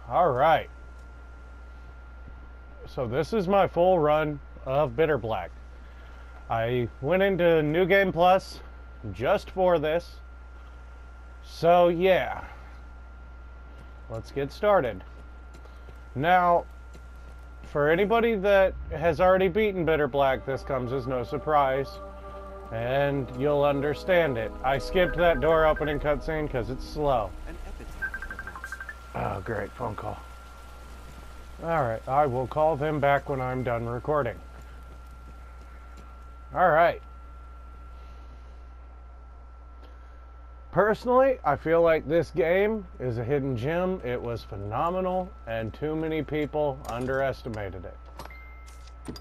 Alright. So this is my full run of Bitter Black. I went into New Game Plus just for this. So yeah. Let's get started. Now, for anybody that has already beaten Bitter Black, this comes as no surprise. And you'll understand it. I skipped that door opening cutscene because it's slow. Oh, great. Phone call. Alright, I will call them back when I'm done recording. Alright. Personally, I feel like this game is a hidden gem. It was phenomenal, and too many people underestimated it.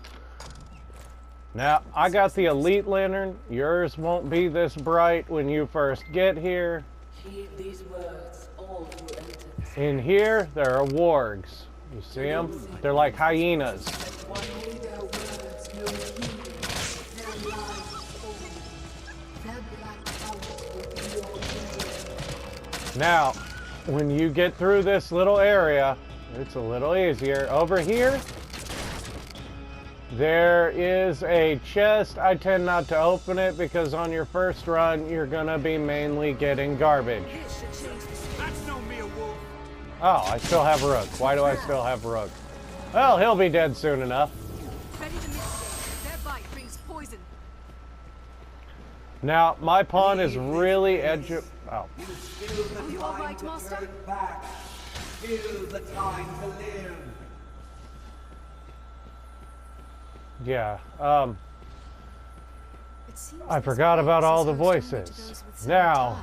Now, I got the Elite Lantern. Yours won't be this bright when you first get here. Heed these words, all who enter. In here, there are wargs. You see them? They're like hyenas. Now, when you get through this little area, it's a little easier. Over here, there is a chest. I tend not to open it because on your first run, you're gonna be mainly getting garbage. Oh, I still have Rook. Why do I still have Rook? Well, he'll be dead soon enough. Now, my pawn is really edgy. Oh. Are you all right, Master? Still the time to live. Yeah, I forgot about all the voices. Now,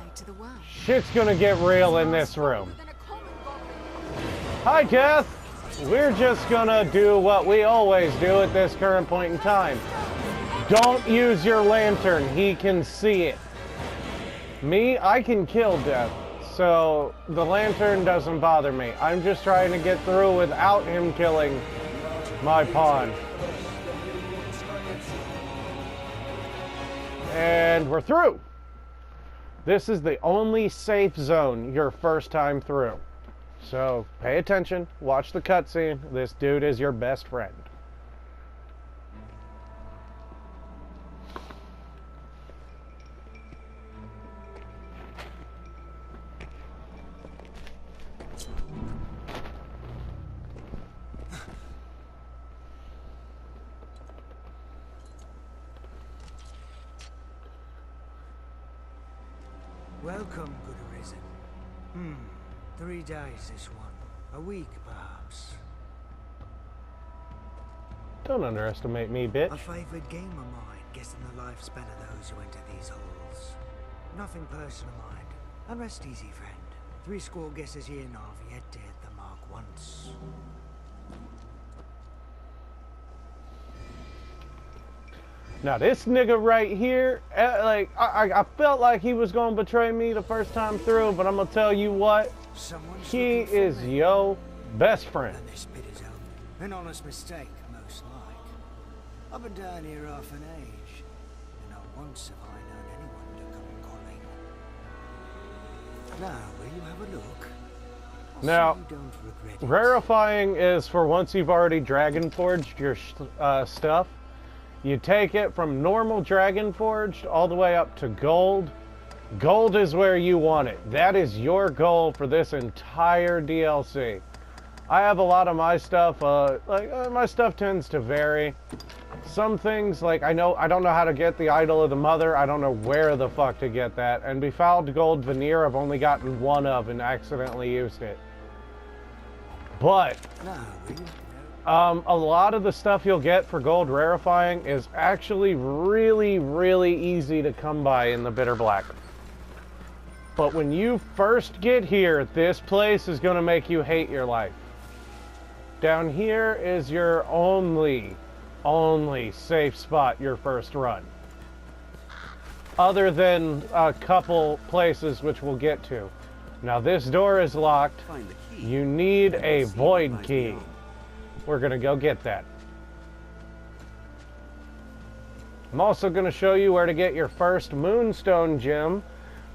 shit's gonna get real in this room. Hi, Kath! We're just gonna do what we always do at this current point in time. Don't use your lantern, he can see it. Me, I can kill Death, so the lantern doesn't bother me. I'm just trying to get through without him killing my pawn. And we're through. This is the only safe zone your first time through. So pay attention, watch the cutscene. This dude is your best friend. Welcome, good Arisen. 3 days this one. A week, perhaps. Don't underestimate me, bitch. A favourite game of mine, guessing the lifespan of those who enter these halls. Nothing personal, mind. And rest easy, friend. 3 guesses here and have yet to hit the mark once. Now this nigga right here, I felt like he was gonna betray me the first time through, but I'm gonna tell you what, he is yo best friend. And this bit is an honest mistake, most like. I've been down here half an age, and not once have I known anyone to come calling. Now, will you have a look? Now, you don't regret it. rarefying is for once you've already Dragon Forged your stuff. You take it from normal Dragon Forged all the way up to gold. Gold is where you want it. That is your goal for this entire DLC. I have a lot of my stuff, my stuff tends to vary. Some things, like I don't know how to get the Idol of the Mother. I don't know where the fuck to get that. And Befouled Gold Veneer, I've only gotten one of and accidentally used it. But a lot of the stuff you'll get for gold rarefying is actually really, really easy to come by in the Bitter Black. But when you first get here, this place is going to make you hate your life. Down here is your only safe spot your first run. Other than a couple places which we'll get to. Now this door is locked. You need a void key. We're gonna go get that. I'm also gonna show you where to get your first Moonstone gem,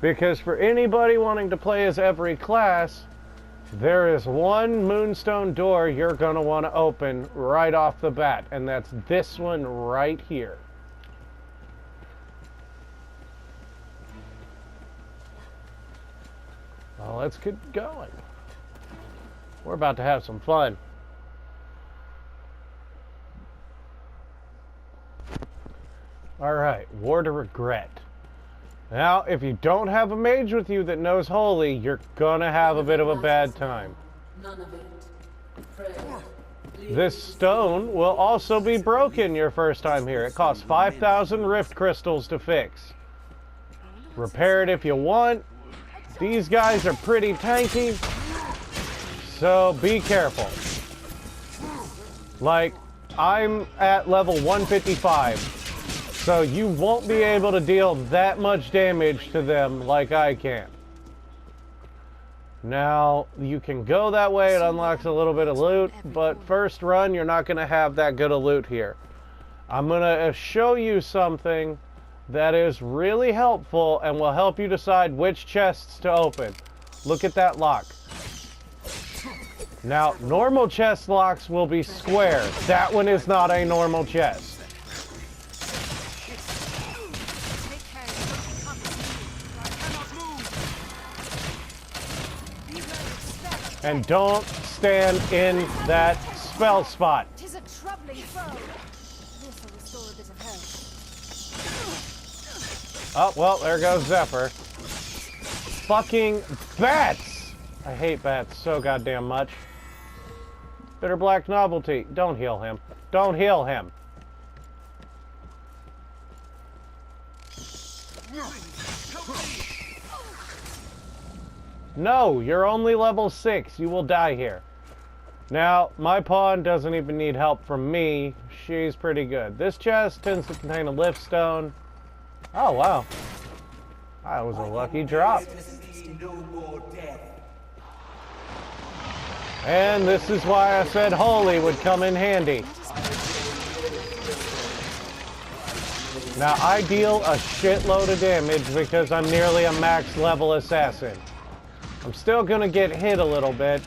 because for anybody wanting to play as every class, There is one moonstone door you're going to want to open right off the bat, and that's this one right here. Well, let's get going. We're about to have some fun. Alright, War to Regret. Now, if you don't have a mage with you that knows Holy, you're gonna have a bit of a bad time. None of it. Pray. This stone will also be broken your first time here. It costs 5,000 rift crystals to fix. Repair it if you want. These guys are pretty tanky, so be careful. Like, I'm at level 155, so you won't be able to deal that much damage to them like I can. Now, you can go that way, it unlocks a little bit of loot, but first run, you're not going to have that good of loot here. I'm going to show you something that is really helpful and will help you decide which chests to open. Look at that lock. Now, normal chest locks will be square. That one is not a normal chest. And don't stand in that spell spot. 'Tis a troubling foe. This will restore a bit of health. Oh, well, there goes Zephyr. Fucking bats! I hate bats so goddamn much. Bitter Black Novelty. Don't heal him. Don't heal him. No, you're only level 6. You will die here. Now, my pawn doesn't even need help from me. She's pretty good. This chest tends to contain a lift stone. Oh, wow. That was a lucky drop. No more death. And this is why I said Holy would come in handy. Now, I deal a shitload of damage because I'm nearly a max level assassin. I'm still gonna get hit a little bit.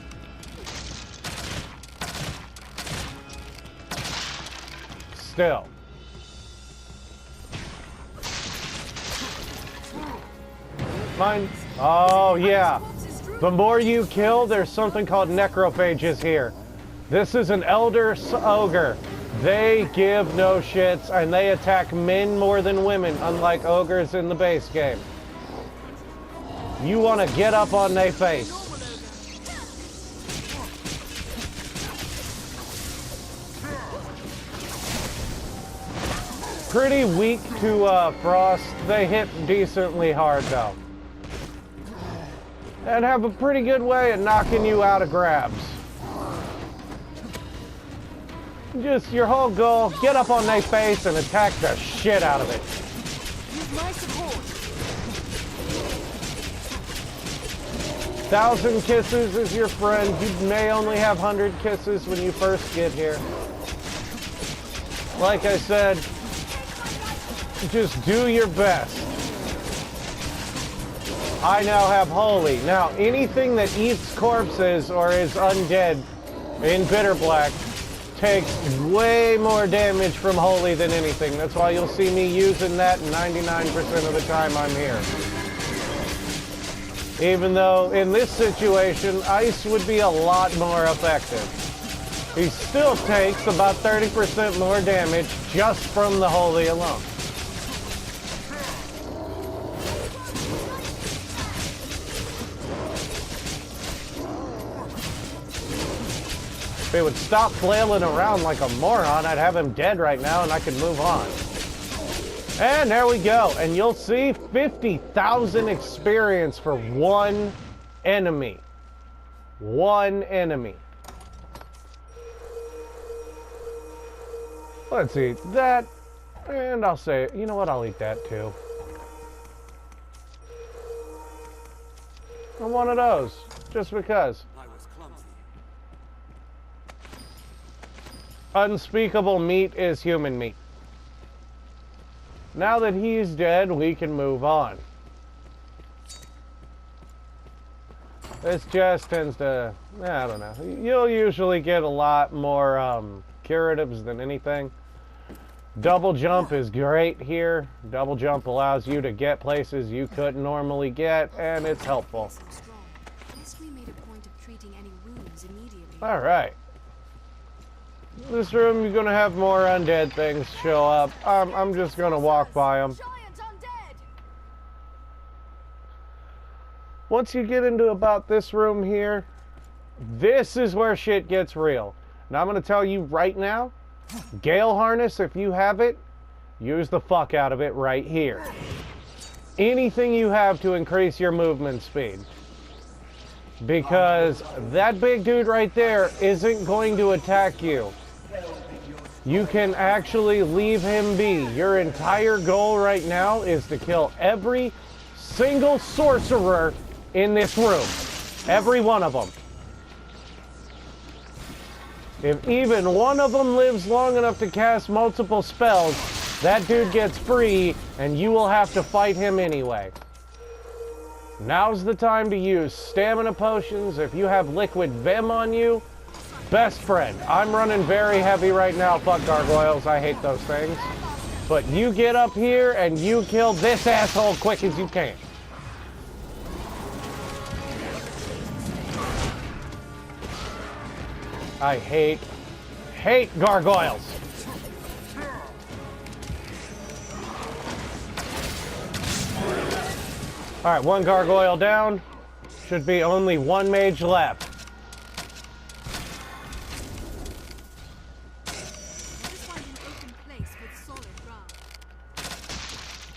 Still. Mine. Oh, yeah. The more you kill, there's something called necrophages here. This is an elder ogre. They give no shits, and they attack men more than women, unlike ogres in the base game. You want to get up on their face. Pretty weak to frost. They hit decently hard, though. And have a pretty good way of knocking you out of grabs. Just your whole goal, get up on their face and attack the shit out of it. Use my support. 1,000 kisses is your friend. You may only have 100 kisses when you first get here. Like I said, just do your best. I now have Holy. Now, anything that eats corpses or is undead in Bitter Black takes way more damage from Holy than anything. That's why you'll see me using that 99% of the time I'm here. Even though in this situation, Ice would be a lot more effective. He still takes about 30% more damage just from the Holy alone. If he would stop flailing around like a moron, I'd have him dead right now and I could move on. And there we go. And you'll see 50,000 experience for one enemy. One enemy. Let's eat that. And I'll say, you know what, I'll eat that too. And one of those, just because. Unspeakable meat is human meat. Now that he's dead, we can move on. This just tends to, I don't know. You'll usually get a lot more curatives than anything. Double jump is great here. Double jump allows you to get places you couldn't normally get, and it's helpful. Alright. This room, you're gonna have more undead things show up. I'm just gonna walk by them. Once you get into about this room here, this is where shit gets real. Now I'm gonna tell you right now, Gale Harness, if you have it, use the fuck out of it right here. Anything you have to increase your movement speed. Because that big dude right there isn't going to attack you. You can actually leave him be. Your entire goal right now is to kill every single sorcerer in this room. Every one of them. If even one of them lives long enough to cast multiple spells, that dude gets free, and you will have to fight him anyway. Now's the time to use stamina potions. If you have liquid vim on you, best friend. I'm running very heavy right now. Fuck gargoyles, I hate those things. But you get up here and you kill this asshole quick as you can. I hate gargoyles. All right, one gargoyle down. Should be only one mage left.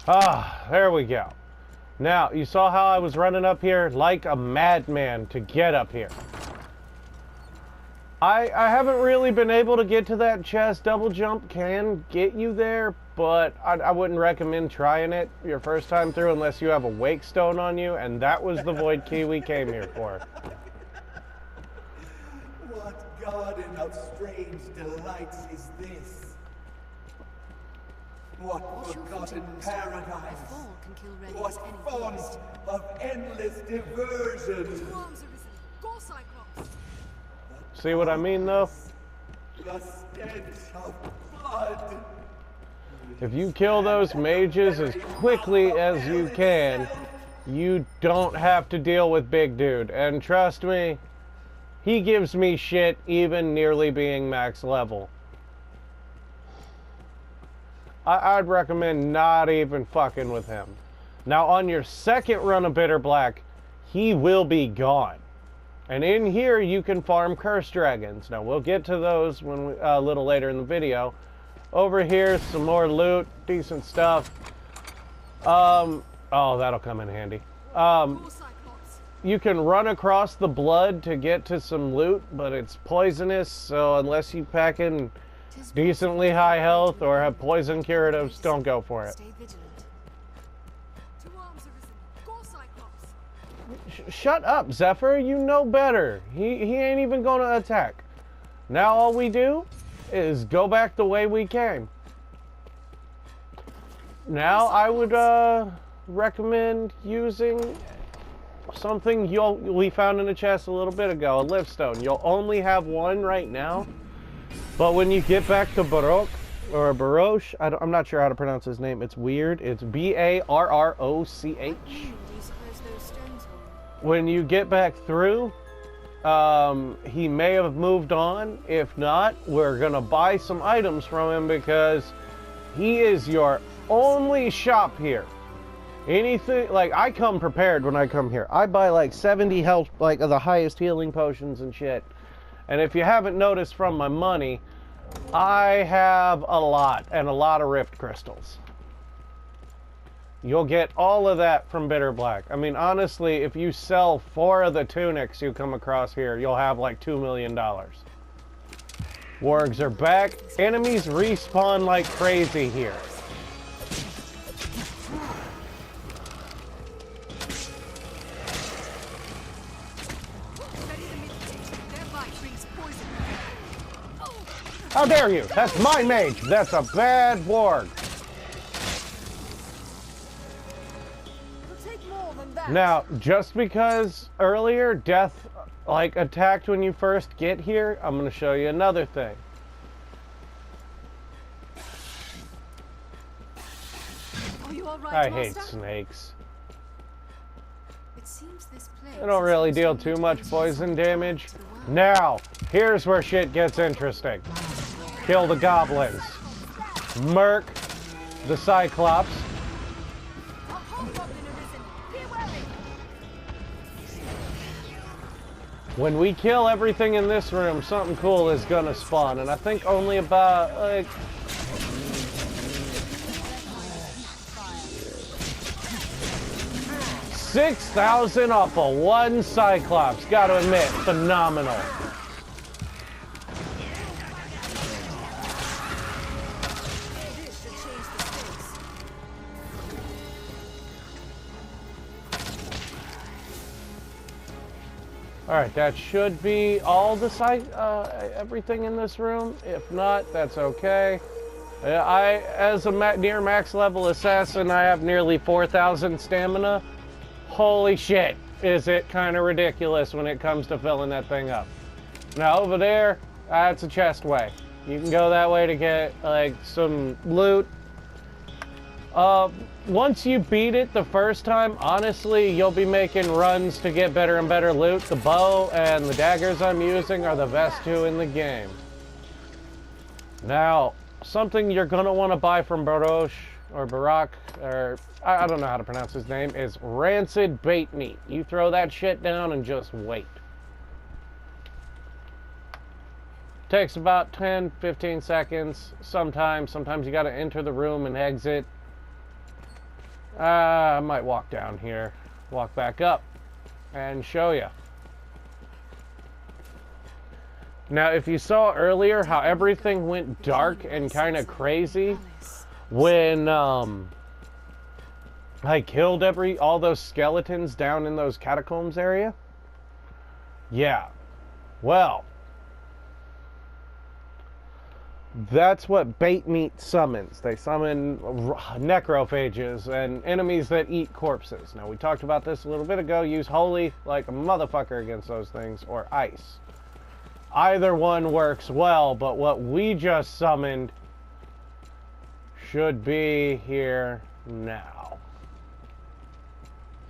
Ah, there we go. Now, you saw how I was running up here like a madman to get up here. I haven't really been able to get to that chest. Double jump can get you there, but I wouldn't recommend trying it your first time through unless you have a wake stone on you, and that was the void key we came here for. What garden of strange delights is this? What forgotten paradise? What font of endless diversion? See what I mean, though? The stench of blood. If you kill those mages as quickly as you can, you don't have to deal with Big Dude. And trust me, he gives me shit even nearly being max level. I'd recommend not even fucking with him. Now, on your second run of Bitter Black, he will be gone. And in here, you can farm curse dragons. Now, we'll get to those when we, a little later in the video. Over here, some more loot, decent stuff. Oh, that'll come in handy. You can run across the blood to get to some loot, but it's poisonous, so unless you pack in decently high health or have poison curatives, don't go for it. Shut up, Zephyr. You know better. He ain't even gonna attack. Now all we do is go back the way we came. Now I would recommend using something we found in the chest a little bit ago, a livestone. You'll only have one right now, but when you get back to Baroque, or Baroche, I'm not sure how to pronounce his name. It's weird. It's Barroch. When you get back through, he may have moved on. If not, we're gonna buy some items from him because he is your only shop here. Anything, like, I come prepared when I come here. I buy like 70 health, like the highest healing potions and shit. And if you haven't noticed from my money, I have a lot, and a lot of rift crystals. You'll get all of that from Bitter Black. I mean, honestly, if you sell 4 of the tunics you come across here, you'll have like $2 million. Wargs are back. Enemies respawn like crazy here. How dare you? That's my mage. That's a bad warg. Now, just because earlier death like attacked when you first get here, I'm going to show you another thing. Are you all right, I hate Master? snakes. It seems this place They don't really deal too much poison damage. Now, here's where shit gets interesting. Kill the goblins. Murk the Cyclops. A hobgoblin arisen. Be wary. When we kill everything in this room, something cool is gonna spawn, and I think only about, like... 6,000 off of one Cyclops. Gotta admit, phenomenal. This should change the stakes. Alright, that should be all the everything in this room. If not, that's okay. As a near max level assassin, I have nearly 4,000 stamina. Holy shit, is it kind of ridiculous when it comes to filling that thing up. Now over there, that's a chest way. You can go that way to get like some loot. Once you beat it the first time, honestly, you'll be making runs to get better and better loot. The bow and the daggers I'm using are the best two in the game. Now, something you're going to want to buy from Barosh, or Barak, or I don't know how to pronounce his name, is rancid bait meat. You throw that shit down and just wait. Takes about 10-15 seconds. Sometimes you got to enter the room and exit. I might walk down here, walk back up, and show you. Now, if you saw earlier how everything went dark and kind of crazy when I killed all those skeletons down in those catacombs area? Yeah. Well, that's what bait meat summons. They summon necrophages and enemies that eat corpses. Now, we talked about this a little bit ago. Use holy like a motherfucker against those things, or ice. Either one works well, but what we just summoned should be here now.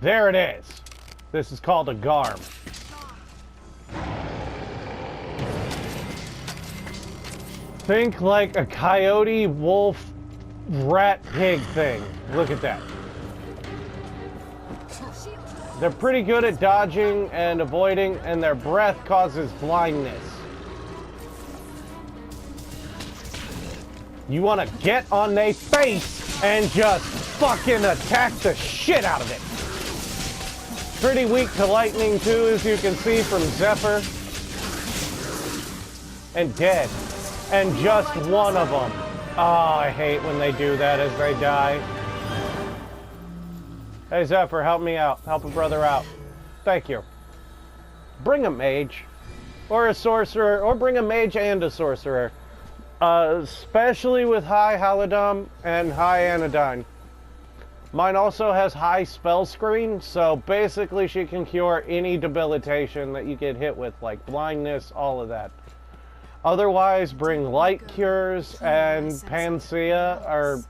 There it is. This is called a garm. Think like a coyote, wolf, rat, pig thing. Look at that. They're pretty good at dodging and avoiding, and their breath causes blindness. You want to get on their face and just fucking attack the shit out of it. Pretty weak to lightning too, as you can see from Zephyr. And dead. And just one of them. Oh, I hate when they do that as they die. Hey Zephyr, help me out. Help a brother out. Thank you. Bring a mage. Or a sorcerer. Or bring a mage and a sorcerer. Especially with high Halidom and high Anodyne. Mine also has high spell screen, so basically she can cure any debilitation that you get hit with, like blindness, all of that. Otherwise, bring light cures and Pancea, or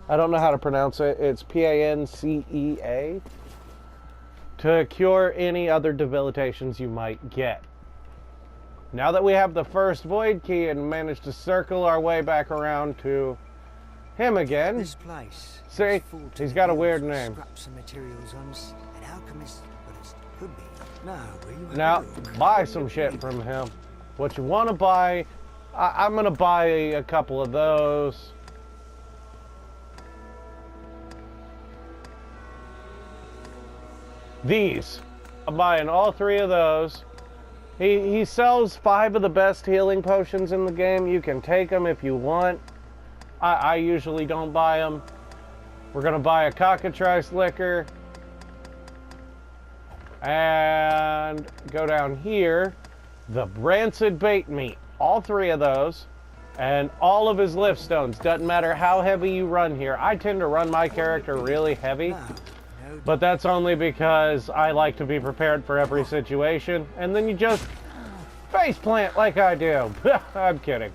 I don't know how to pronounce it. It's Pancea, to cure any other debilitations you might get. Now that we have the first void key and managed to circle our way back around to him again. This place. See, he's got a weird name. Scraps and materials on an alchemist, but it could be. Now, buy some shit from him. What you want to buy, I'm going to buy a couple of those. These. I'm buying all 3 of those. He sells 5 of the best healing potions in the game. You can take them if you want. I usually don't buy them. We're going to buy a cockatrice liquor. And go down here. The rancid bait meat. All 3 of those. And all of his lift stones. Doesn't matter how heavy you run here. I tend to run my character really heavy. But that's only because I like to be prepared for every situation, and then you just faceplant like I do. I'm kidding.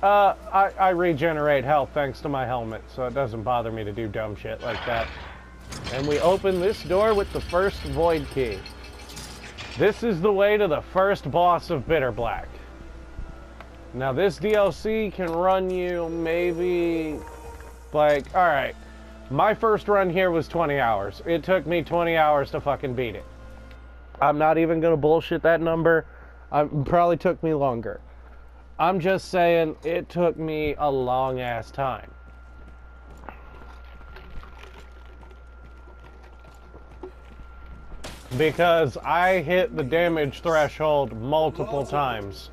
I regenerate health thanks to my helmet, so it doesn't bother me to do dumb shit like that. And we open this door with the first void key. This is the way to the first boss of Bitter Black. Now this DLC can run you maybe like, alright, my first run here was 20 hours. It took me 20 hours to fucking beat it. I'm not even gonna bullshit that number. It probably took me longer. I'm just saying it took me a long ass time. Because I hit the damage threshold multiple times.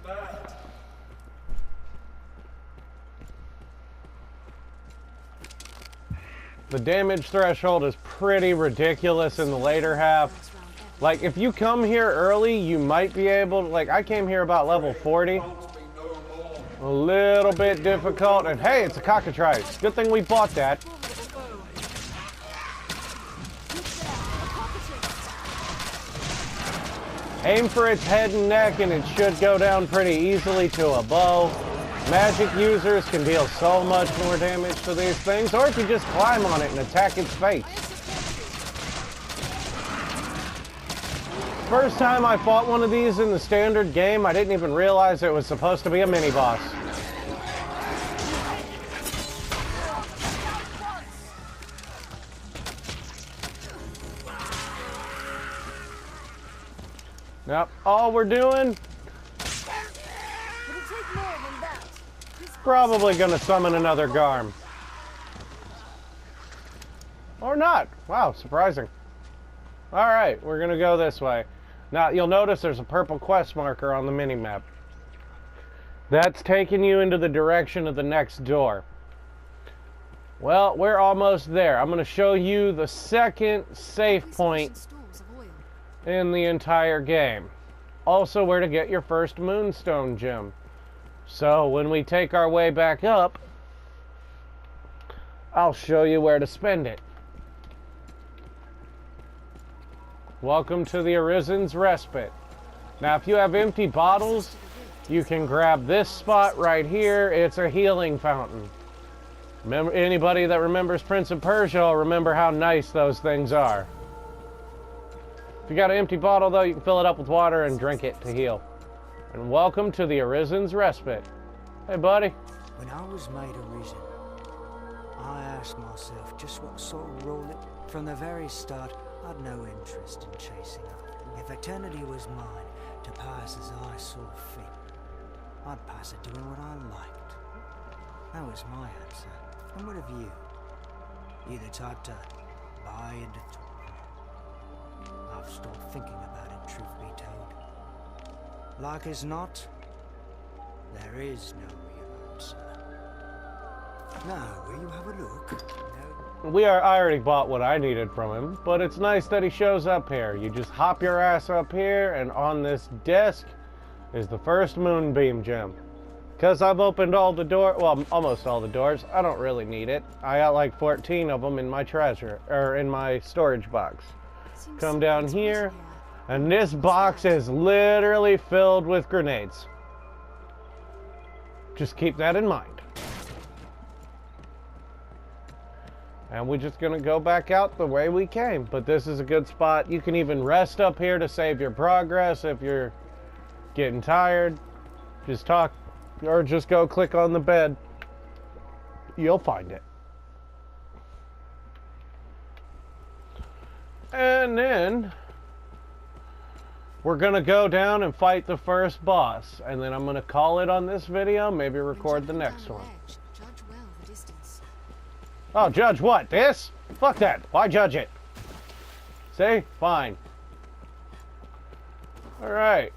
The damage threshold is pretty ridiculous in the later half. Like, if you come here early, you might be able to, like, I came here about level 40. A little bit difficult, and hey, it's a cockatrice. Good thing we bought that. Aim for its head and neck, and it should go down pretty easily to a bow. Magic users can deal so much more damage to these things, or if you just climb on it and attack its face. First time I fought one of these in the standard game, I didn't even realize it was supposed to be a mini-boss. Yep, all we're doing, probably gonna summon another Garm. Or not. Wow, surprising. Alright, we're gonna go this way. Now, you'll notice there's a purple quest marker on the mini-map. That's taking you into the direction of the next door. Well, we're almost there. I'm going to show you the second safe point in the entire game. Also, where to get your first Moonstone gem. So, when we take our way back up, I'll show you where to spend it. Welcome to the Arisen's Respite. Now, if you have empty bottles, you can grab this spot right here. It's a healing fountain. Remember, anybody that remembers Prince of Persia will remember how nice those things are. If you got an empty bottle, though, you can fill it up with water and drink it to heal. And welcome to the Arisen's Respite. Hey, buddy. When I was made Arisen, I asked myself just what sort of role it... From the very start, I'd no interest in chasing after. If eternity was mine, to pass as I saw fit, I'd pass it doing what I liked. That was my answer. And what of you? You the type to buy into Dogma? I've stopped thinking about it, truth be told. Like as not, there is no real answer. Now, will you have a look? No. I already bought what I needed from him, but it's nice that he shows up here. You just hop your ass up here, and on this desk is the first Moonbeam gem. Because I've opened all the doors, well, almost all the doors, I don't really need it. I got like 14 of them in my treasure, or in my storage box. Come down here, and this box is literally filled with grenades. Just keep that in mind. And we're just gonna go back out the way we came. But this is a good spot. You can even rest up here to save your progress if you're getting tired. Just talk, or just go click on the bed. You'll find it. And then we're gonna go down and fight the first boss. And then I'm gonna call it on this video, maybe record the next one. Oh, judge what? This? Fuck that. Why judge it? See? Fine. Alright.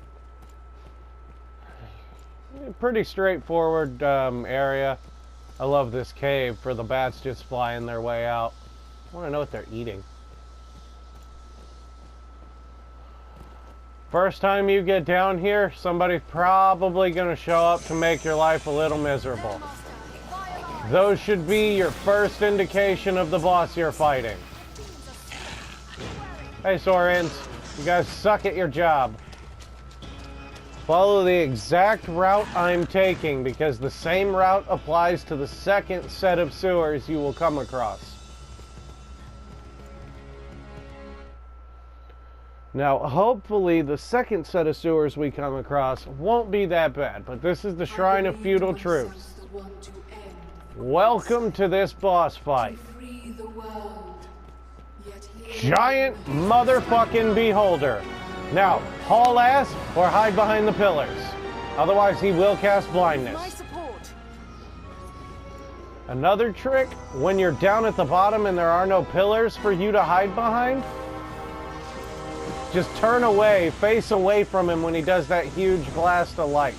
Pretty straightforward area. I love this cave for the bats just flying their way out. I want to know what they're eating. First time you get down here, somebody's probably going to show up to make your life a little miserable. Those should be your first indication of the boss you're fighting. Hey, Saurians, you guys suck at your job. Follow the exact route I'm taking, because the same route applies to the second set of sewers you will come across. Now, hopefully, the second set of sewers we come across won't be that bad, but this is the Shrine of Feudal Truths. Welcome to this boss fight. Giant motherfucking beholder. Now, haul ass or hide behind the pillars. Otherwise, he will cast blindness. My support. Another trick, when you're down at the bottom and there are no pillars for you to hide behind, just turn away, face away from him when he does that huge blast of light.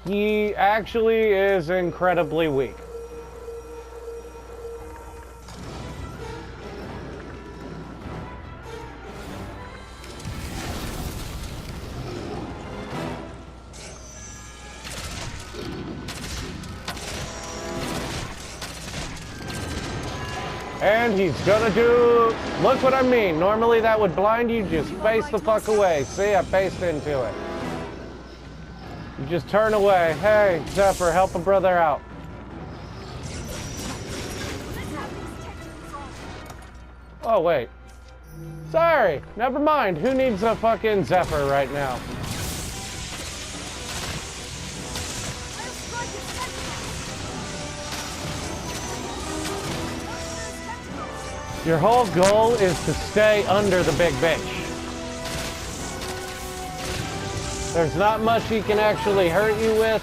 He actually is incredibly weak. And he's gonna do, look what I mean. Normally that would blind you, just face the fuck away. See, I faced into it. You just turn away. Hey, Zephyr, help a brother out. Oh, wait. Sorry, never mind. Who needs a fucking Zephyr right now? Your whole goal is to stay under the big bitch. There's not much he can actually hurt you with.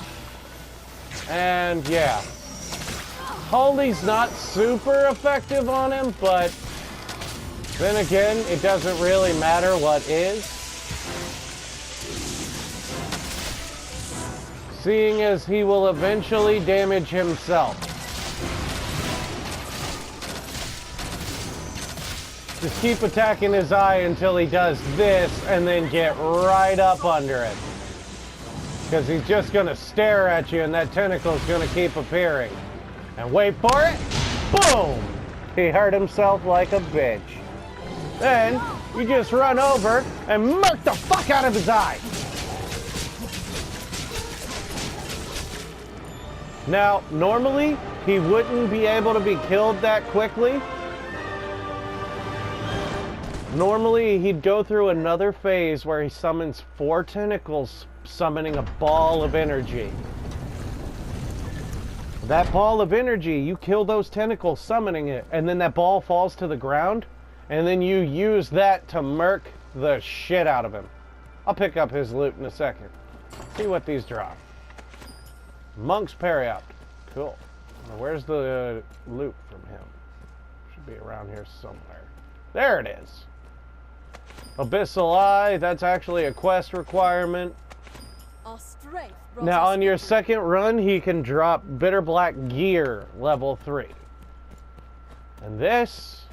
And yeah. Holy's not super effective on him, but then again, it doesn't really matter what is. Seeing as he will eventually damage himself. Just keep attacking his eye until he does this and then get right up under it. Because he's just going to stare at you and that tentacle's going to keep appearing. And wait for it. Boom! He hurt himself like a bitch. Then you just run over and murk the fuck out of his eye. Now, normally he wouldn't be able to be killed that quickly. Normally, he'd go through another phase where he summons 4 tentacles, summoning a ball of energy. That ball of energy, you kill those tentacles summoning it, and then that ball falls to the ground, and then you use that to murk the shit out of him. I'll pick up his loot in a second. See what these drop. Monk's Periopt. Cool. Now, where's the loot from him? Should be around here somewhere. There it is. Abyssal Eye, that's actually a quest requirement. Our strength Now on your second run, he can drop Bitter Black Gear level 3. And this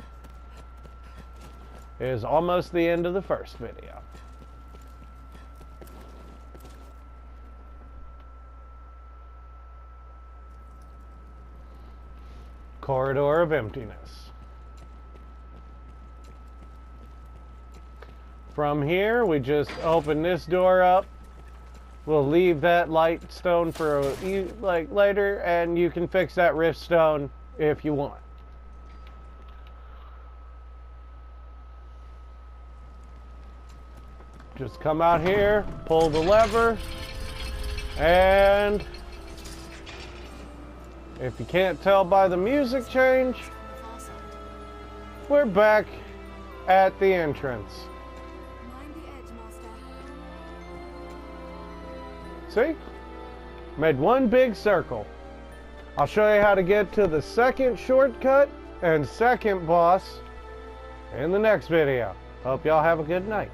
is almost the end of the first video. Corridor of Emptiness. From here, we just open this door up. We'll leave that light stone for later, and you can fix that rift stone if you want. Just come out here, pull the lever, and if you can't tell by the music change, we're back at the entrance. See? Made one big circle. I'll show you how to get to the second shortcut and second boss in the next video. Hope y'all have a good night.